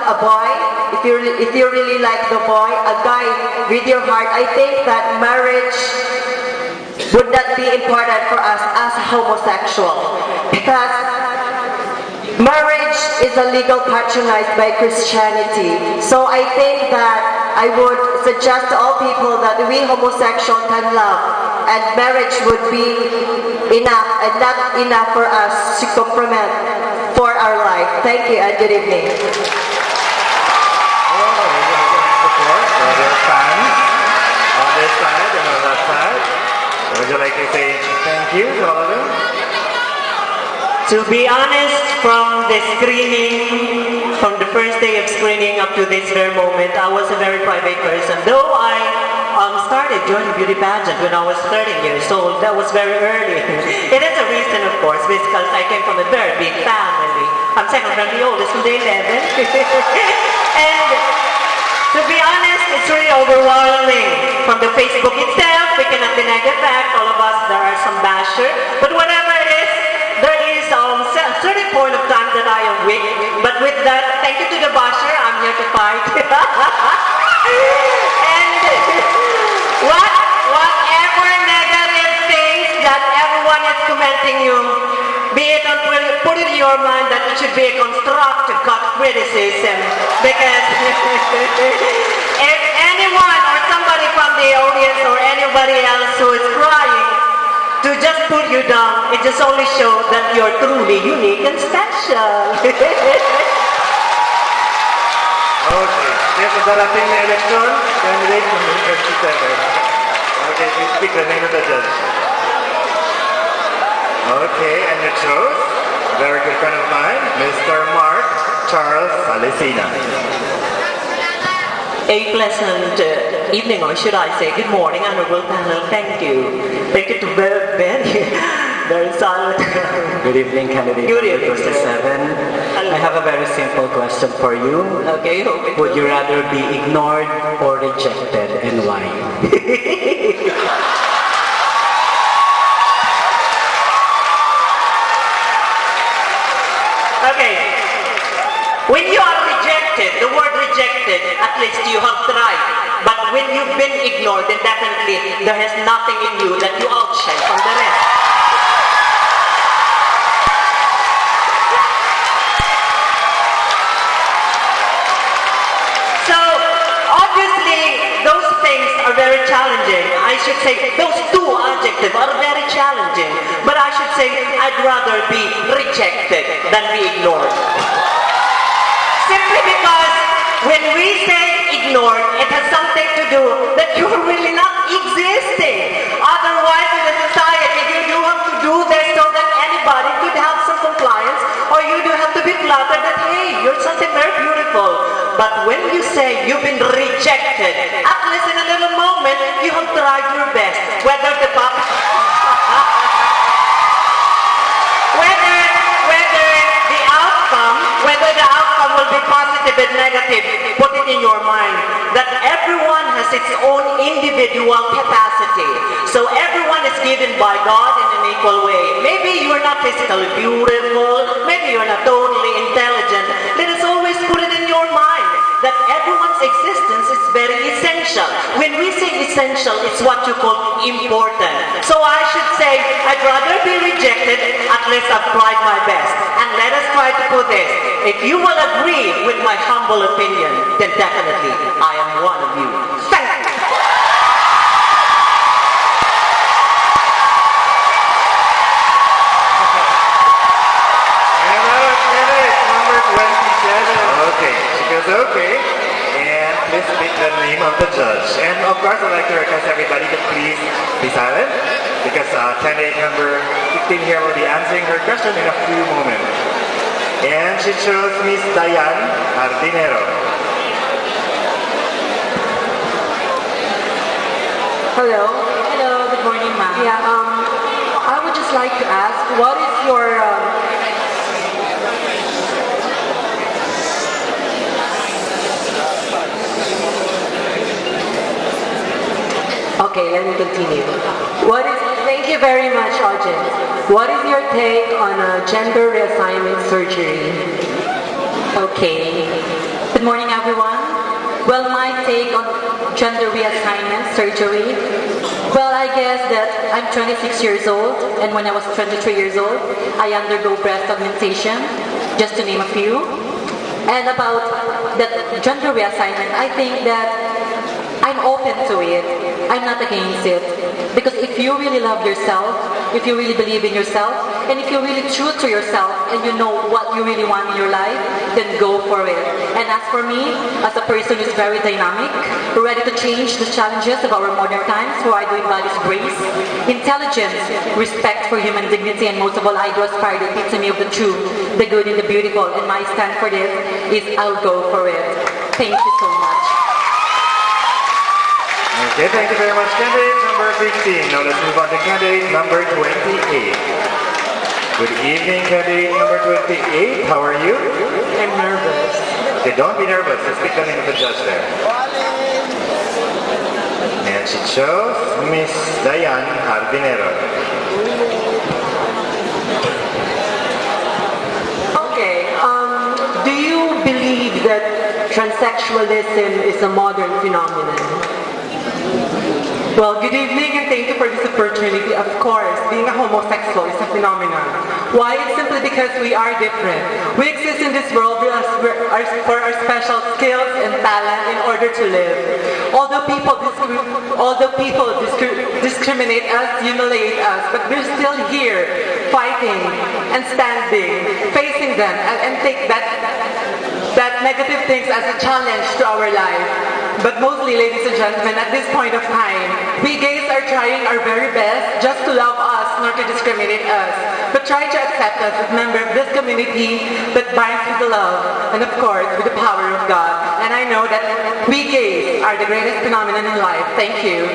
a boy, if you really like the boy, a guy with your heart, I think that marriage would not be important for us as homosexual, because marriage is a legal patronized by Christianity. So I think that I would suggest to all people that we homosexual can love, and marriage would be enough and not enough for us to compromise for our life. Thank you and good evening. Their fans on this side and on that side. Would you like to say thank you to all of them? To be honest, from the screening, from the first day of screening up to this very moment, I was a very private person. Though I started joining beauty pageant when I was 13 years old, that was very early. It is a reason, of course, because I came from a very big family. I'm second from the oldest from the 11. And to be honest, it's really overwhelming. From the Facebook itself, we cannot deny the fact, all of us, there are some basher. But whatever it is, there is a certain point of time that I am weak. But with that, thank you to the basher, I'm here to fight. And whatever negative things that everyone is commenting you, be it on Twitter, put it in your mind that it should be a constructive criticism, because if anyone or somebody from the audience or anybody else who is crying to just put you down, it just only shows that you're truly unique and special. Okay. Yes, sa darating na election, candidate from University 7. Okay, please speak the name of the judge. Okay, and you chose a very good friend of mine, Mr. Mark Charles Alesina. A pleasant evening, or should I say good morning, honorable panel. Thank you. Thank you to Ben. Very silent. Good evening, candidate. Good evening, Mr. 7. I have a very simple question for you. Okay, Would you rather be ignored or rejected, and why? Okay. When you are rejected, the word rejected, at least you have tried. But when you've been ignored, then definitely there has nothing in you that you outshine from the rest. So, obviously, those things are very challenging. I should say, those two adjectives are very challenging. But I should say, I'd rather be rejected than be ignored. Simply because when we say ignored, it has something to do that you're really not existing. Otherwise, in the society, you do have to do this so that anybody could have some compliance, or you do have to be flattered that, hey, you're something very beautiful. But when you say you've been rejected, at least in a little moment, you have tried your best. Whether the outcome will be positive and negative, put it in your mind that everyone has its own individual capacity. So everyone is given by God in an equal way. Maybe you're not physically beautiful, maybe you're not totally intelligent. Let us always put it in your mind that everyone's existence is very essential. When we say essential, it's what you call important. So I should say, I'd rather be rejected, at least I've tried my best. And let us try to put this. If you will agree with my humble opinion, then definitely I am one of you. Thank you. Number 27. Okay, she goes okay. And please speak the name of the judge. And of course, I'd like to request everybody to please be silent, because candidate number 15 here will be answering her question in a few moments. And she chose Miss Diane Artinero. Hello. Hello, good morning, ma'am. Yeah, I would just like to ask, what is your okay, let me continue. Thank you very much, audience. What is your take on gender reassignment surgery? Okay. Good Well, my take on gender reassignment surgery. Well, I guess that I'm 26 years old, and when I was 23 years old, I undergo breast augmentation, just to name a few. And about that gender reassignment, I think that I'm open to it. I'm not against it. Because if you really love yourself, if you really believe in yourself, and if you're really true to yourself, and you know what you really want in your life, then go for it. And as for me, as a person who's very dynamic, ready to change the challenges of our modern times, who I do embody grace, intelligence, respect for human dignity, and most of all, I do aspire to epitome of the true, the good, and the beautiful. And my stand for this is I'll go for it. Thank you so much. Okay, thank you very much, candidate number 15. Now let's move on to candidate number 28. Good evening, candidate number 28. How are you? I'm nervous. Okay, don't be nervous. Let's pick the name of the judge there. And she chose Miss Diane Hardinero. Okay, do you believe that transsexualism is a modern phenomenon? Well, good evening and thank you for this opportunity. Of course, being a homosexual is a phenomenon. Why? It's simply because we are different. We exist in this world for our special skills and talent in order to live. Although people discriminate us, humiliate us, but we're still here, fighting and standing, facing them, and take that negative things as a challenge to our life. But mostly, ladies and gentlemen, at this point of time, we gays are trying our very best just to love us, not to discriminate us. But try to accept us as member of this community that binds with the love and, of course, with the power of God. And I know that we gays are the greatest phenomenon in life. Thank you.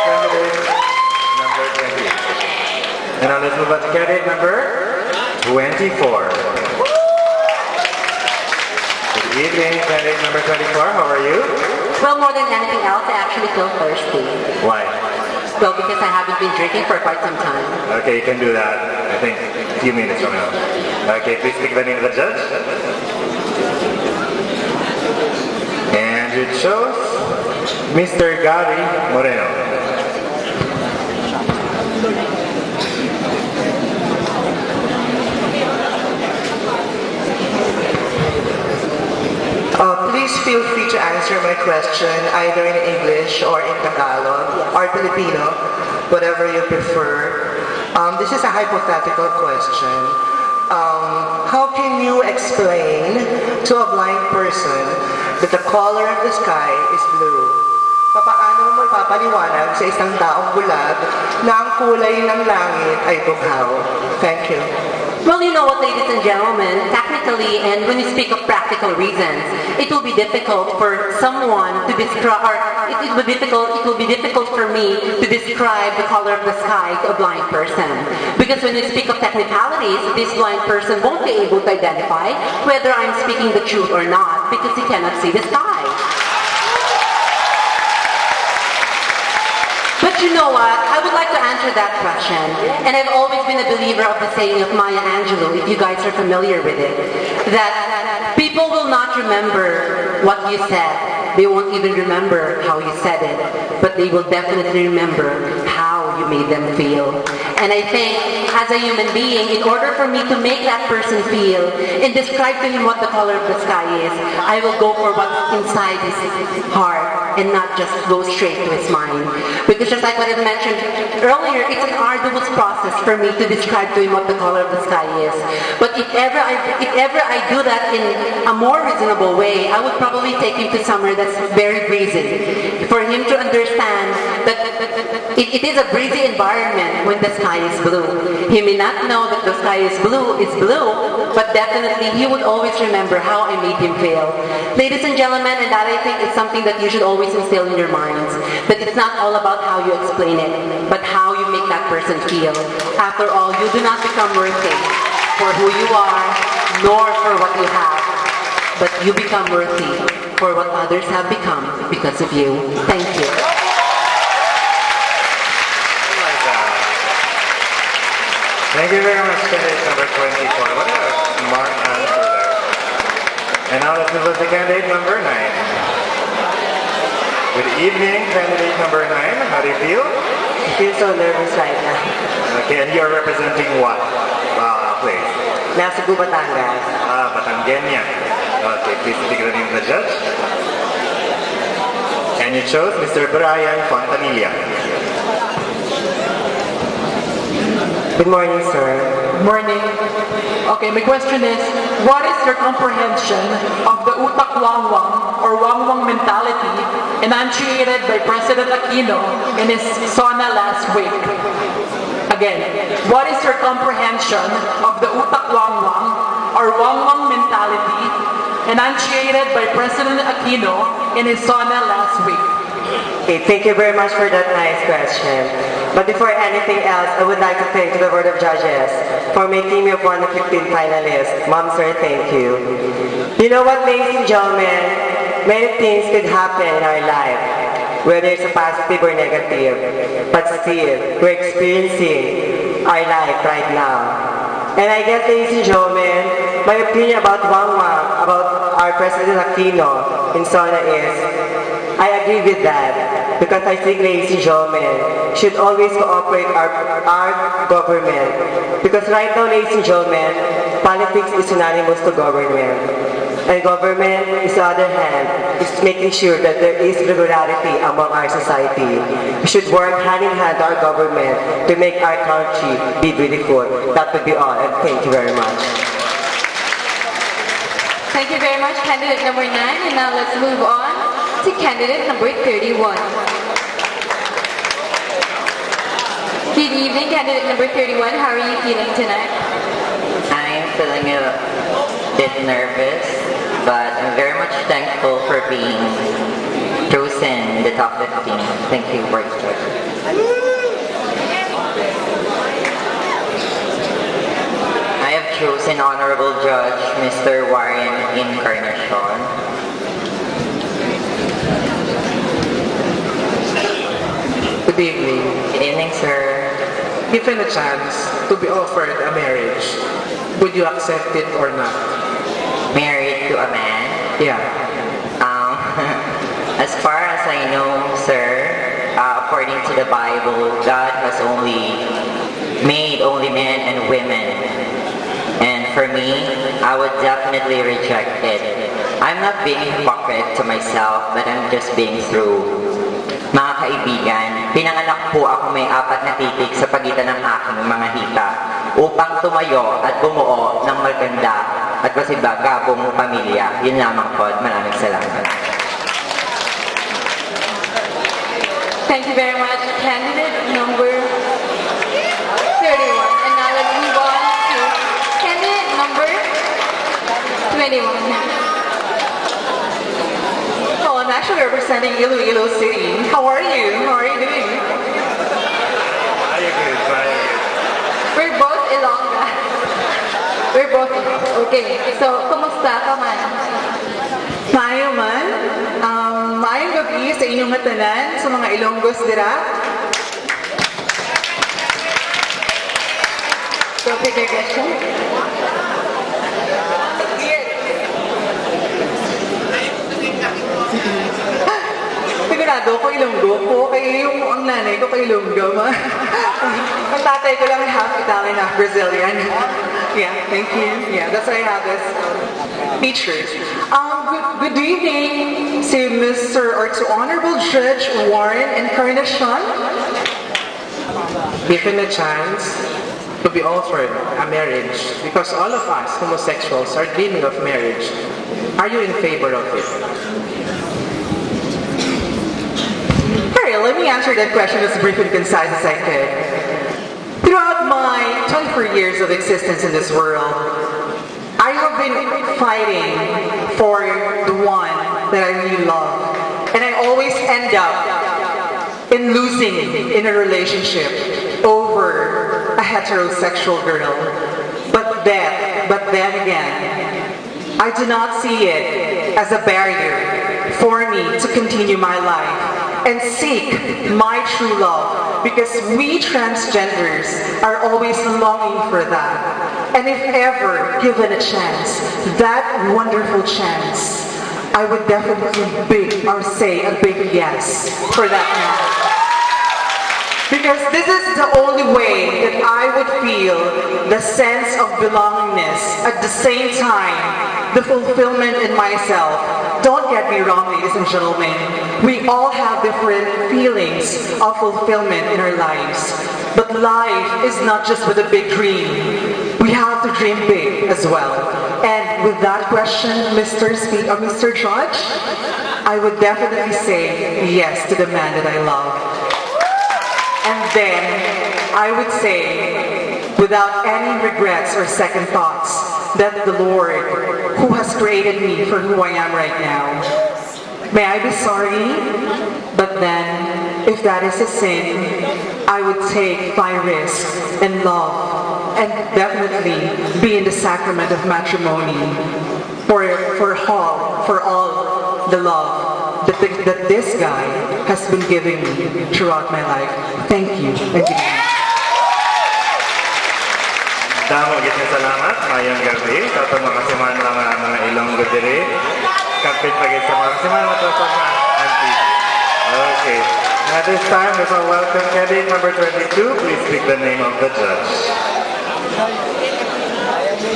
Candidate number 20. And now let's move on to candidate number 24. Good evening, candidate number 24. How are you? Well, more than anything else, I actually feel thirsty. Why? Well, because I haven't been drinking for quite some time. Okay, you can do that. I think a few minutes from now. Okay, please pick the name of the judge. And you chose Mr. Gary Moreno. Please feel free to answer my question either in English or in Tagalog or Filipino, whatever you prefer. This is a hypothetical question. How can you explain to a blind person that the color of the sky is blue? Papaano mo ipapaliwanag sa isang taong bulag na ang kulay ng langit ay bughaw? Thank you. Well, you know what, ladies and gentlemen, technically, and when you speak of practical reasons, it will be difficult for someone to describe, or it will be difficult for me to describe the color of the sky to a blind person. Because when you speak of technicalities, this blind person won't be able to identify whether I'm speaking the truth or not, because he cannot see the sky. But you know what? I would like to answer that question. And I've always been a believer of the saying of Maya Angelou, if you guys are familiar with it, that people will not remember what you said. They won't even remember how you said it. But they will definitely remember how you made them feel. And I think, as a human being, in order for me to make that person feel and describe to him what the color of the sky is, I will go for what's inside his heart and not just go straight to his mind. Because just like what I mentioned earlier, it's an arduous process for me to describe to him what the color of the sky is. But if ever I do that in a more reasonable way, I would probably take him to somewhere that's very breezy. For him to understand that it is a breezy environment when the sky is blue. He may not know that the sky is blue, but definitely he would always remember how I made him feel. Ladies and gentlemen, and that I think is something that you should always instill in your minds, that it's not all about how you explain it, but how you make that person feel. After all, you do not become worthy for who you are, nor for what you have, but you become worthy for what others have become because of you. Thank you. Thank you very much, candidate number 24. What a smart answer there. And now let's move on to candidate number 9. Good evening, candidate number 9. How do you feel? I feel so nervous right now. Okay, and you're representing what place? Nasa Batangas. Batangueña. Okay, please speak the name of the judge. And you chose Mr. Brian Fontanilla. Good morning, sir. Morning. Okay, my question is, what is your comprehension of the utak wangwang or wangwang mentality enunciated by President Aquino in his SONA last week? Again, what is your comprehension of the utak wangwang or wangwang mentality enunciated by President Aquino in his SONA last week? Okay, thank you very much for that nice question. But before anything else, I would like to thank the Board of Judges for making me one of the 15 finalists. Ma'am, sir, thank you. You know what, ladies and gentlemen, many things could happen in our life, whether it's a positive or negative, but still, we're experiencing our life right now. And I guess, ladies and gentlemen, my opinion about Wangwang, about our President Aquino in SONA is, I agree with that, because I think, ladies and gentlemen, should always cooperate our government. Because right now, ladies and gentlemen, politics is synonymous to government. And government, on the other hand, is making sure that there is regularity among our society. We should work hand in hand to our government to make our country be beautiful. That would be all, and thank you very much. Thank you very much, candidate number 9. And now let's move on to candidate number 31. Good evening, candidate number 31. How are you feeling tonight? I'm feeling a bit nervous, but I'm very much thankful for being chosen in the top 15. Thank you, Board of Judges. I have chosen Honorable Judge Mr. Warren Encarnacion. Good evening. Good evening, sir. Given a chance to be offered a marriage, would you accept it or not? Married to a man? Yeah. As far as I know, sir, according to the Bible, God has made only men and women. And for me, I would definitely reject it. I'm not being hypocrite to myself, but I'm just being true. Mga kaibigan, pinanganak po ako may 4 na titik sa pagitan ng aking mga hita upang tumayo at bumuo ng maganda at masibagabong pamilya. Yun lamang po at maraming salamat. Thank you very much, candidate number 31. And now let's move on to candidate number 21. Oh, I'm actually representing Iloilo City. How are you? How are you doing? We're both Ilongga. We're both okay. So, kumusta ka man? Maayo man. Maayong gabi sa inyong tanan, sa mga Ilonggos dira. So, pick your question. Sigurado ko Ilonggo ko, kaya yung ang nanay ko kay Ilonggo ma. Ang tatay ko lang half Italian, half Brazilian. Yeah, thank you. Yeah, that's why I have this features. Good evening to Mr. or to Honorable Judge Warren Encarnacion. Given a chance to be offered a marriage, because all of us homosexuals are dreaming of marriage, are you in favor of it? Alright, let me answer that question as brief and concise as I could. Throughout my 24 years of existence in this world, I have been fighting for the one that I really love. And I always end up in losing in a relationship over a heterosexual girl. But then again, I do not see it as a barrier for me to continue my life and seek my true love because we transgenders are always longing for that. And if ever given a chance, that wonderful chance, I would definitely say a big yes for that now. Because this is the only way that I would feel the sense of belongingness, at the same time, the fulfillment in myself. Don't get me wrong, ladies and gentlemen. We all have different feelings of fulfillment in our lives. But life is not just with a big dream. We have to dream big as well. And with that question, Mr. Judge, I would definitely say yes to the man that I love. And then I would say, without any regrets or second thoughts, that the Lord, who has created me for who I am right now, may I be sorry, but then, if that is a sin, I would take my risk and love, and definitely be in the sacrament of matrimony for all the love that this guy has been giving me throughout my life. Thank you. And good night. Damo gid nga salamat mayong gabi sa itong mga kasiman lang mga Ilonggo diri. Kapit pa gid sa mga kasiman mga mga auntie. Okay. At this time, we shall welcome candidate number 22. Please pick the name of the judge.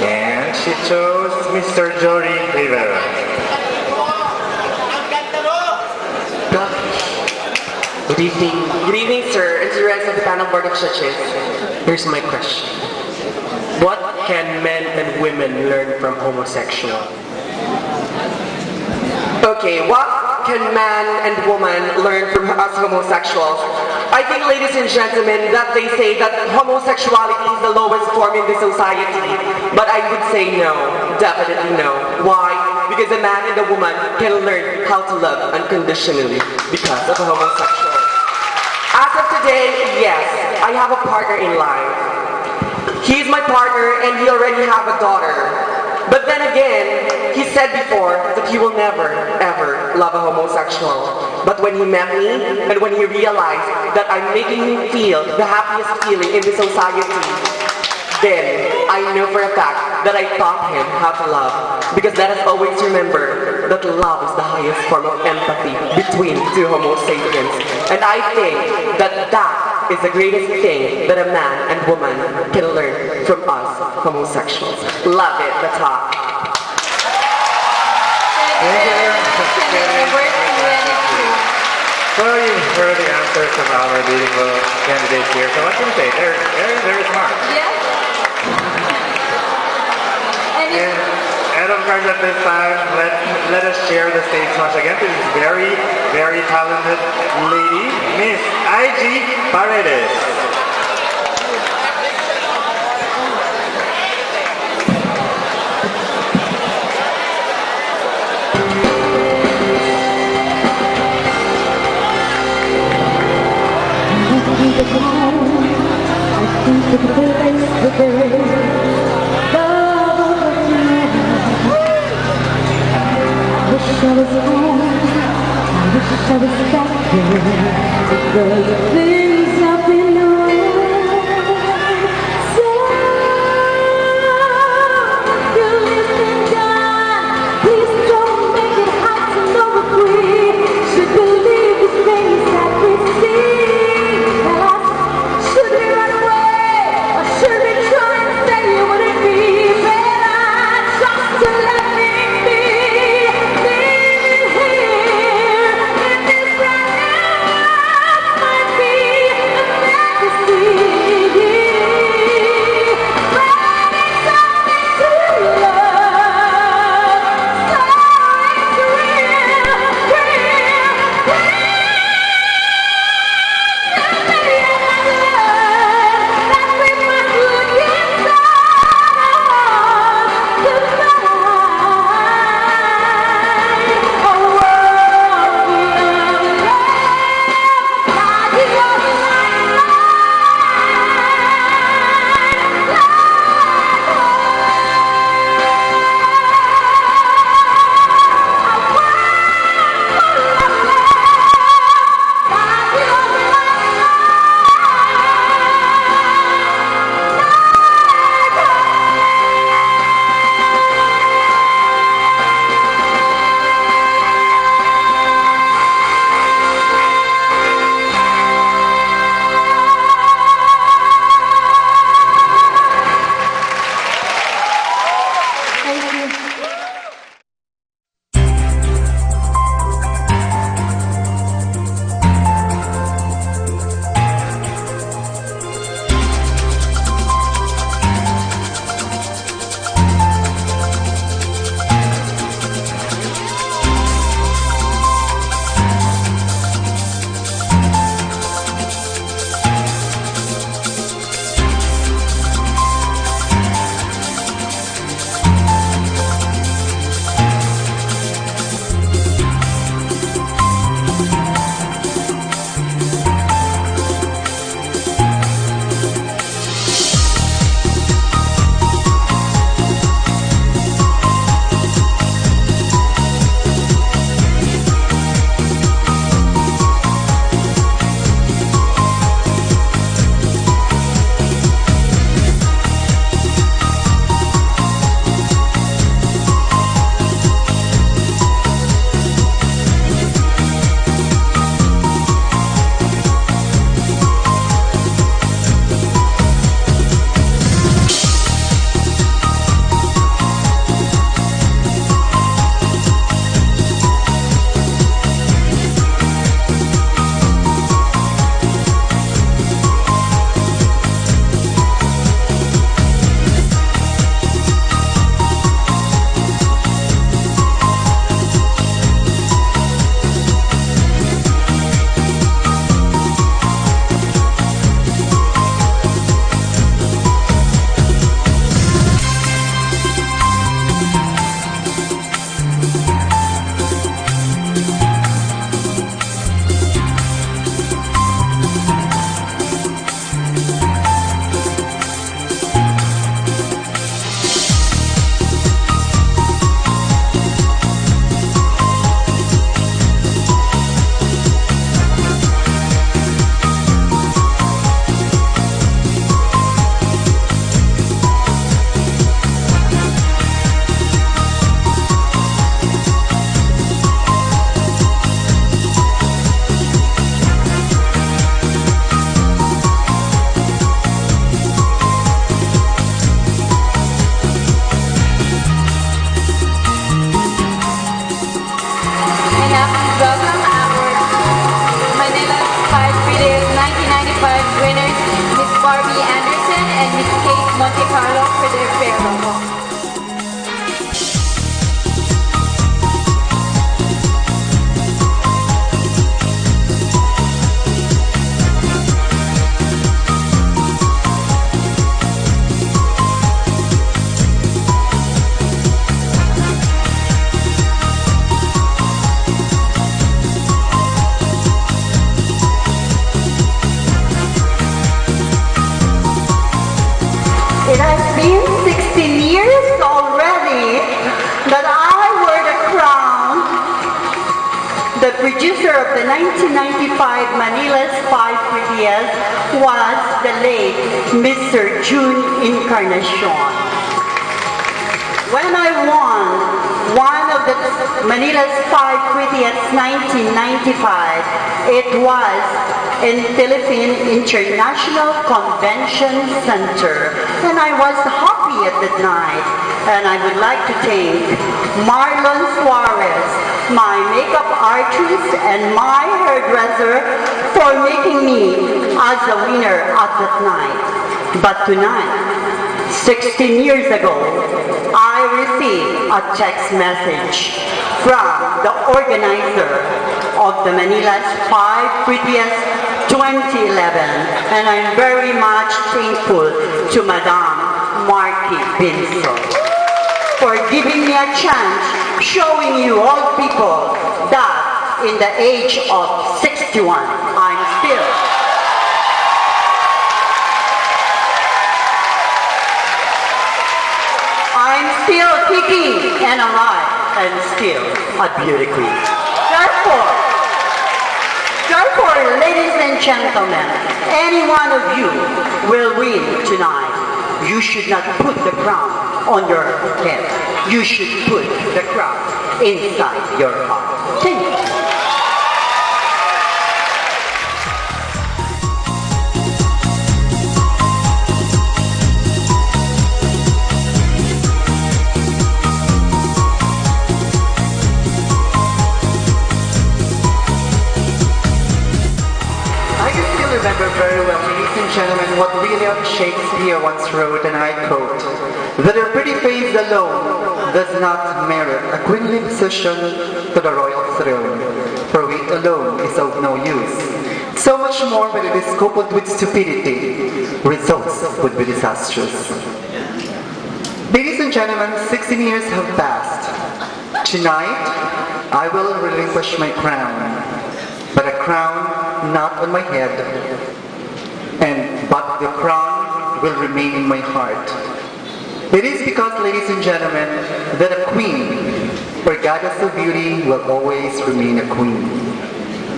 And she chose Mr. Jory Rivera. Good evening, sir, and to the rest of the panel board of judges. Here's my question. What can men and women learn from homosexual? Okay, what can man and woman learn from us homosexuals? I think, ladies and gentlemen, that they say that homosexuality is the lowest form in the society. But I would say no, definitely no. Why? Because a man and a woman can learn how to love unconditionally because of homosexual. As of today, yes, I have a partner in life. He's my partner and we already have a daughter. But then again, he said before that he will never, ever love a homosexual. But when he met me, and when he realized that I'm making him feel the happiest feeling in the society, then I know for a fact that I taught him how to love. Because let us always remember that love is the highest form of empathy between two homo sapiens. And I think that that is the greatest thing that a man and woman can learn from us homosexuals. Love it, the top. So you've heard the answers of our beautiful candidates here. So what can you say? They're very smart. Yes. And of course at this time, let us share the stage once again to this very, very talented lady, Miss IG Paredes. Things I've been doing, so you listen, God, please don't make it hard to know if we should believe the things that we see. Should we run away, or should we try and say it wouldn't be better just to let me be living here in this brand new might be Monte Carlo for their farewell. It has been 16 years already that I wore the crown. The producer of the 1995 Manila's 5 Prettiest was the late Mr. June Encarnacion. When I won one of the Manila's 5 Prettiest 1995, it was in Philippine International Convention Center. And I was happy at that night. And I would like to thank Marlon Suarez, my makeup artist and my hairdresser, for making me as a winner at that night. But tonight, 16 years ago, I received a text message from the organizer of the Manila's 5 Prettiest 2011, and I'm very much thankful to Madame Marky Binso for giving me a chance, showing you all people that in the age of 61, I'm still kicking and alive and still a beauty queen. Therefore, ladies and gentlemen, any one of you will win tonight. You should not put the crown on your head. You should put the crown inside your heart. Thank you. Remember very well, ladies and gentlemen, what William Shakespeare once wrote, and I quote, that a pretty face alone does not merit a queenly position to the royal throne, for wit alone is of no use. So much more when it is coupled with stupidity, results would be disastrous. Ladies and gentlemen, 16 years have passed. Tonight, I will relinquish my crown, but a crown not on my head, but the crown will remain in my heart. It is because, ladies and gentlemen, that a queen, or goddess of beauty, will always remain a queen.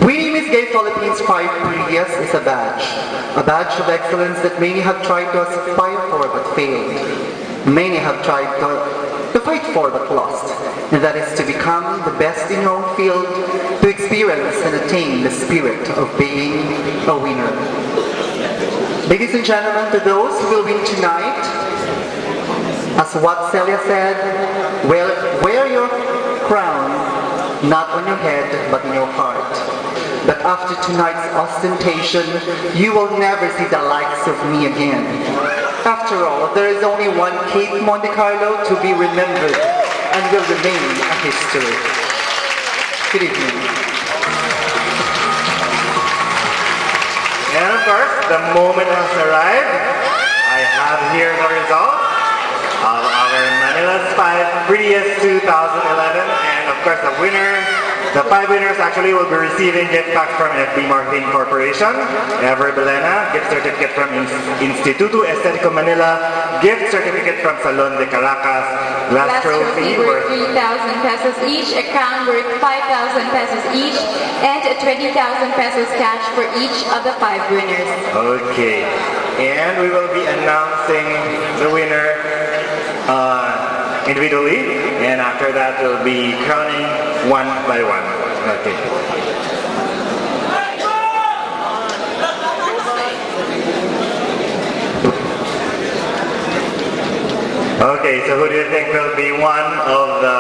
Winning Miss Gay Philippines 5 Prettiest is a badge of excellence that many have tried to aspire for but failed. Many have tried to fight for but lost, and that is to become the best in your own field, to experience and attain the spirit of being a winner. Ladies and gentlemen, to those who will win tonight, as what Celia said, wear your crown not on your head but in your heart. But after tonight's ostentation, you will never see the likes of me again. After all, there is only one Kate Monte Carlo to be remembered and will remain a history. Good evening. And of course, the moment has arrived. I have here the results of our Manila's 5 Prettiest 2011, and of course the winners, the 5 winners actually will be receiving gift packs from FB Marketing Corporation, Ever Belena, gift certificate from Instituto Estetico Manila, gift certificate from Salon de Caracas, glass trophy worth 3,000 pesos each, a crown worth 5,000 pesos each, and 20,000 pesos cash for each of the 5 winners. Okay, and we will be announcing the winner individually, and after that we'll be crowning one by one. Okay. Okay, so who do you think will be one of the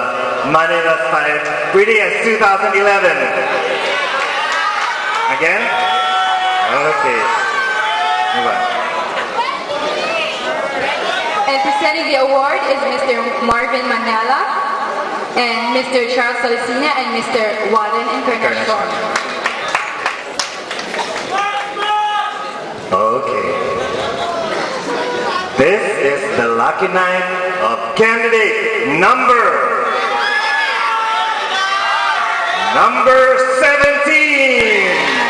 Manila's 5 Prettiest 2011? Again? Okay. Move on. And presenting the award is Mr. Marvin Manila and Mr. Charles Solicina and Mr. Warren Encarnacion. Okay. This is the lucky night of candidate number 17.